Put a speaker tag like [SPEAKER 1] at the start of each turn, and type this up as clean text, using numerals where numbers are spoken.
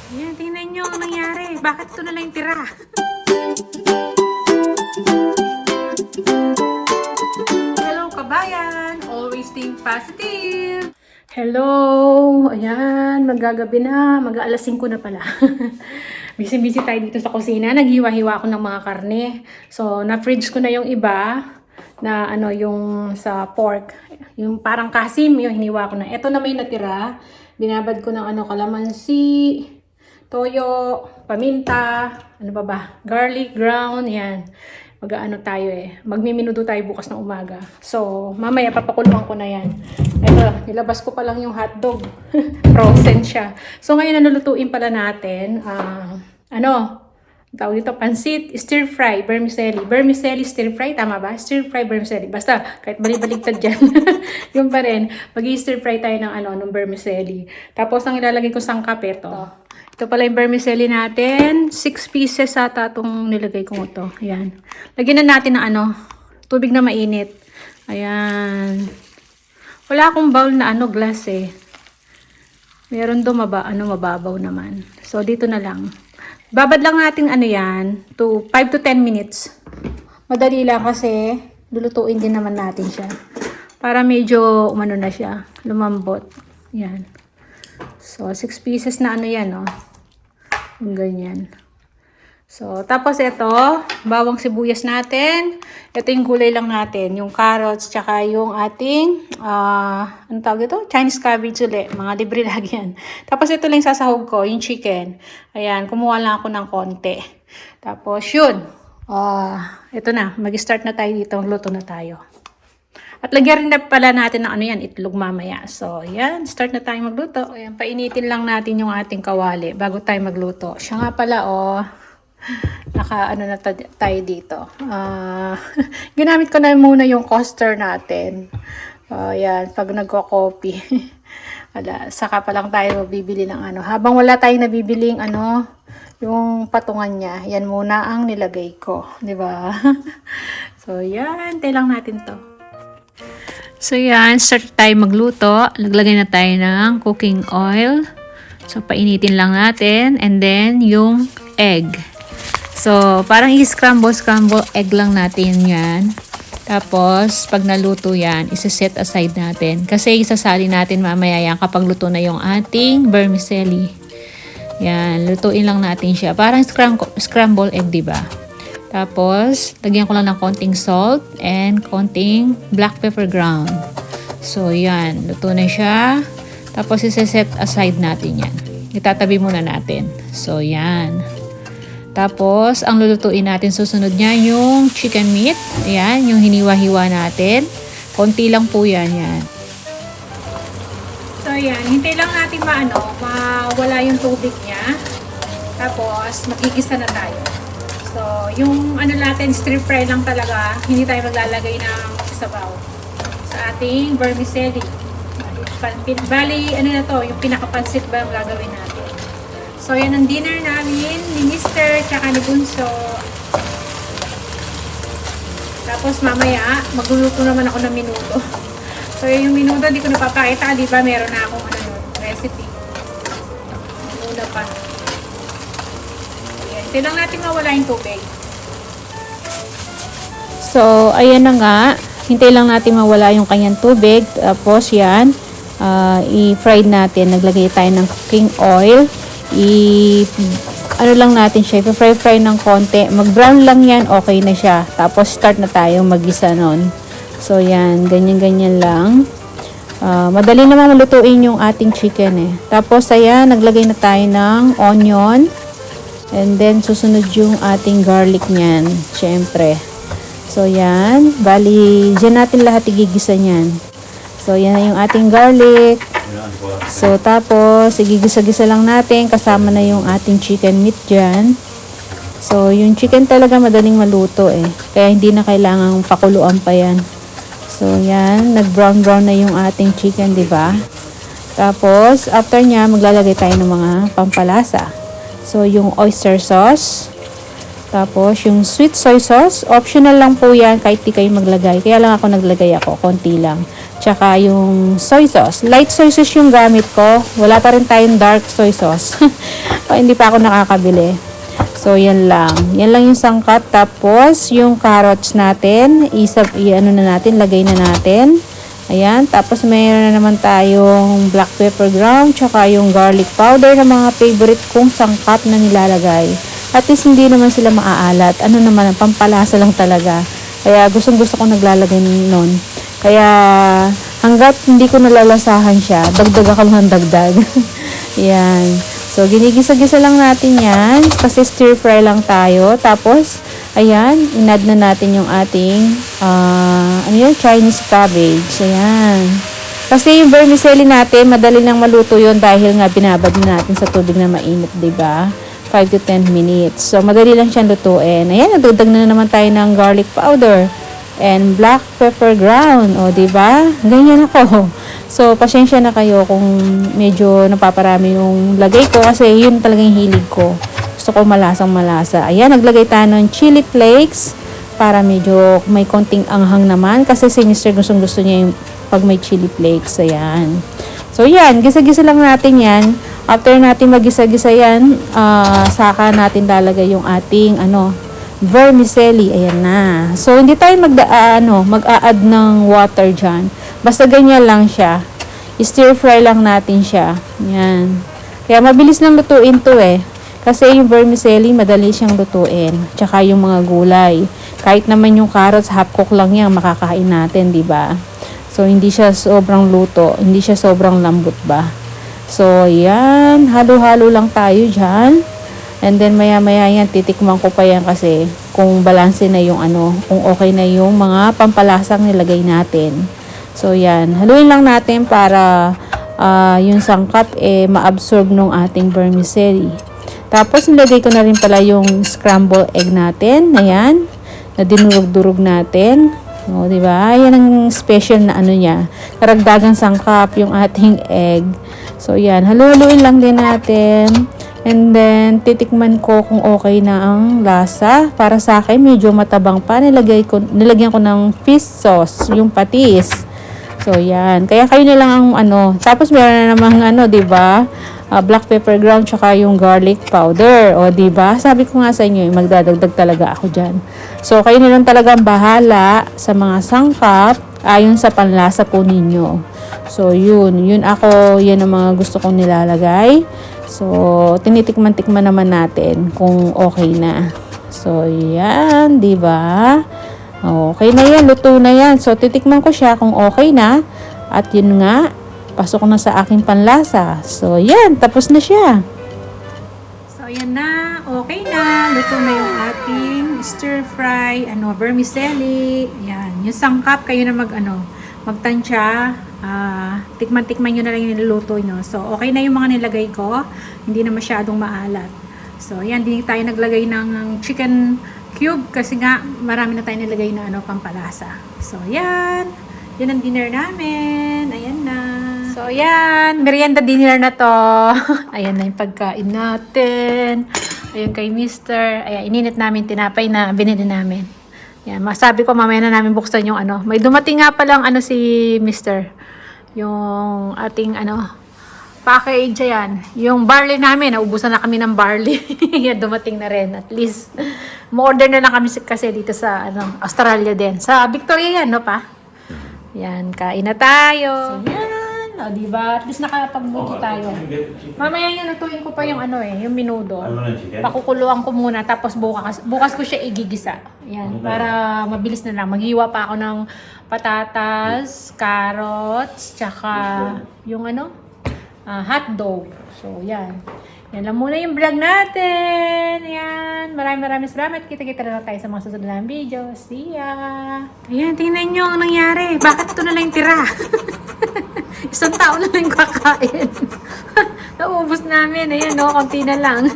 [SPEAKER 1] Ayan, tingnan nyo ang nangyari. Bakit ito na lang yung tira? Hello, kabayan! Always think positive! Hello! Ayan, magagabi na. Mag-aalas 5 na pala. Busy-busy tayo dito sa kusina. Naghiwa-hiwa ako ng mga karne. So, na-fridge ko na yung iba na ano, yung sa pork. Yung parang kasim, yung hiniwa ko na. Ito na may natira. Binabad ko ng ano, kalamansi, toyo, paminta, ano pa ba? Garlic, ground, yan. Mag-ano tayo magmiminudo tayo bukas ng umaga. So, mamaya papakuluan ko na yan. Ito, nilabas ko pa lang yung hotdog. Frozen siya. So, ngayon nalulutuin pala natin, tawag dito, pansit, stir fry, vermicelli. Vermicelli, stir fry, tama ba? Stir fry, vermicelli. Basta, kahit balibaligtad dyan. Yung pa rin, mag-stir fry tayo ng vermicelli. Tapos, ang ilalagay ko sangkap, ito pala yung vermicelli natin. 6 pieces ata itong nilagay ko ito. Ayan. Lagyan na natin ng tubig na mainit. Ayan. Wala akong bowl na glass Meron doon mababaw naman. So, dito na lang. Babad lang natin yan, to 5 to 10 minutes. Madali lang kasi lulutuin din naman natin siya. Para medyo na siya, lumambot. Yan. So, 6 pieces na yan, yung ganyan. So, tapos ito, bawang sibuyas natin. Ito yung gulay lang natin, yung carrots, tsaka yung ating, ano tawag ito? Chinese cabbage ulit. Mga libre lagi yan. Tapos ito lang sasahog ko, yung chicken. Ayan, kumuha lang ako ng konti. Tapos yun, ito na, mag-start na tayo dito, magluto na tayo. At lagyan rin na pala natin ng itlog mamaya. So, yan. Start na tayo magluto. Ayan, painitin lang natin yung ating kawali bago tayo magluto. Siya nga pala, na tayo dito. Ginamit ko na muna yung coaster natin. Yan, pag nagko-copy. Saka pa lang tayo bibili ng Habang wala tayong nabibiling yung patungan niya, yan muna ang nilagay ko. Diba? So, yan. Tayo lang natin to. So, yan. Start tayo magluto. Naglagay na tayo ng cooking oil. So, painitin lang natin. And then, yung egg. So, parang i-scramble egg lang natin yan. Tapos, pag naluto yan, isa-set aside natin. Kasi isasali natin mamaya yan kapag luto na yung ating vermicelli. Yan. Lutuin lang natin siya. Parang scramble egg, diba? Tapos, lagyan ko lang ng konting salt and konting black pepper ground. So, yan. Luto na siya. Tapos, isa-set aside natin yan. Itatabi muna natin. So, yan. Tapos, ang lulutuin natin susunod niya yung chicken meat. Ayan, yung hiniwa-hiwa natin. Konti lang po yan. So, yan. Hintay lang natin mawala yung tubig niya. Tapos, magigisa na tayo. So, yung natin, stir fry lang talaga. Hindi tayo maglalagay ng sabaw sa ating vermicelli. Bali, yung pinakapansit ba ang gagawin natin. So, yan ang dinner namin ni Mr. tsaka ni Bunso. Tapos, mamaya, magluluto naman ako ng minuto. So, yung minuto, di ko napapakita. Di ba, meron na akong recipe. Muna pa. Hintay lang natin mawala yung tubig. So, ayan na nga. Hintay lang natin mawala yung kanyang tubig. Tapos, yan. I-fry natin. Naglagay tayo ng cooking oil. Lang natin siya. I-fry ng konti. Mag-brown lang yan. Okay na siya. Tapos, start na tayo mag-gisa nun. So, yan. Ganyan-ganyan lang. Madali naman malutuin yung ating chicken Tapos, ayan. Naglagay na tayo ng onion. And then, susunod yung ating garlic niyan. Siyempre. So, yan. Bali, dyan natin lahat igigisa niyan. So, yan na yung ating garlic. So, tapos, igigisa-gisa lang natin. Kasama na yung ating chicken meat dyan. So, yung chicken talaga madaling maluto Kaya, hindi na kailangang pakuluan pa yan. So, yan. Nag-brown-brown na yung ating chicken, diba? Tapos, after nya, maglalagay tayo ng mga pampalasa. So, yung oyster sauce. Tapos, yung sweet soy sauce. Optional lang po yan kahit di kayo maglagay. Kaya lang ako naglagay konti lang. Tsaka yung soy sauce. Light soy sauce yung gamit ko. Wala pa rin tayong dark soy sauce. O, hindi pa ako nakakabili. So, yan lang. Yan lang yung sangkap. Tapos, yung carrots natin, ano na natin, lagay na natin. Ayan. Tapos, mayroon na naman tayong black pepper ground, tsaka yung garlic powder na mga favorite kong sangkap na nilalagay. At least, hindi naman sila maaalat. Ano naman, pampalasa lang talaga. Kaya, gustong-gusto ko naglalagay nun. Kaya, hanggat hindi ko nalalasahan siya, dagdag ako ng dagdag. Yan. So, ginigisa-gisa lang natin yan. Kasi stir fry lang tayo. Tapos, ayan, inad na natin yung ating, Chinese cabbage. Ayan. Kasi yung vermicelli natin, madali lang maluto yun dahil nga binabad na natin sa tubig na mainit, diba? 5 to 10 minutes. So, madali lang siyang lutuin. Ayan, nagdagdag na naman tayo ng garlic powder and black pepper ground. O, diba? Ganyan ako. So, pasensya na kayo kung medyo napaparami yung lagay ko kasi yun talagang hilig ko. Gusto ko malasang malasa. Ayan, naglagay tayo ng chili flakes para medyo may konting anghang naman kasi si Mr. gustong gusto niya yung pag may chili flakes. Ayan. So, yan. Gisa-gisa lang natin yan. After natin magisa-gisa yan, saka natin lalagay yung ating, vermicelli. Ayan na. So, hindi tayo mag-a-add ng water dyan. Basta ganyan lang siya. Stir fry lang natin siya. Ayan. Kaya mabilis lang lutuin to eh. Kasi yung vermicelli, madali siyang lutuin. Tsaka yung mga gulay. Kahit naman yung carrots, half cook lang yan, makakain natin, di ba? So, hindi siya sobrang luto. Hindi siya sobrang lambot ba? So, ayan. Halo-halo lang tayo dyan. And then, maya-maya yan, titikman ko pa yan kasi kung balanse na yung kung okay na yung mga pampalasang nilagay natin. So, yan. Haluin lang natin para yung sangkap ma-absorb nung ating vermicelli. Tapos, nilagay ko na rin pala yung scramble egg natin. Ayan. Na dinurog-durog natin. O, diba? Yan ang special na niya. Karagdagang sangkap yung ating egg. So, yan. Halu-haluin lang din natin. And then, titikman ko kung okay na ang lasa. Para sa akin, medyo matabang pa. Nilagyan ko ng fish sauce, yung patis. So, yan. Kaya kayo na lang ang Tapos, meron na namang diba? Black pepper ground, tsaka yung garlic powder. O, diba? Sabi ko nga sa inyo, magdadagdag talaga ako dyan. So, kayo na lang talagang bahala sa mga sangkap ayon sa panlasa po ninyo. So, yun. Yan ang mga gusto kong nilalagay. So, tinitikman-tikman naman natin kung okay na. So, yan, di ba? Okay na yan, luto na yan. So, titikman ko siya kung okay na. At yun nga, pasok na sa aking panlasa. So, yan, tapos na siya. So, yan na, okay na. Luto na yung ating stir fry, vermicelli. Yan, yung sangkap, kayo na magtansya. Tikman-tikman nyo na lang yung niluluto nyo. So, okay na yung mga nilagay ko. Hindi na masyadong maalat. So, yan. Hindi tayo naglagay ng chicken cube kasi nga marami na tayo nilagay na pampalasa. So, yan. Yan ang dinner namin. Ayan na. So, yan. Merienda dinner na to. Ayan na yung pagkain natin. Ayan kay Mr. Ayan, ininit namin tinapay na binili namin. Yan. Masabi ko mamaya na namin buksan yung May dumating nga palang si Mr. Yung ating package yan. Yung barley namin, naubusan na kami ng barley. Yan, dumating na rin. At least, mo-order na lang kami kasi dito sa Australia din. Sa Victoria yan, no pa? Yan, kain na tayo. So, yan. O, diba? At least nakapagluto tayo. Mamaya yung lutuin ko pa yung yung minudo. Pakukuluan ko muna, tapos bukas ko siya igigisa. Yan, para mabilis na lang. Maghiwa pa ako ng patatas, carrots, tsaka yung hotdog. So, yan. Yan lang muna yung vlog natin. Yan. Maraming salamat. Kita-kita na lang tayo sa mga susunod na video. See ya! Ayan, tingnan nyo ang nangyari. Bakit ito na lang yung tira? Isang tao na lang kakain. Naubos namin. Ayan, konti na lang.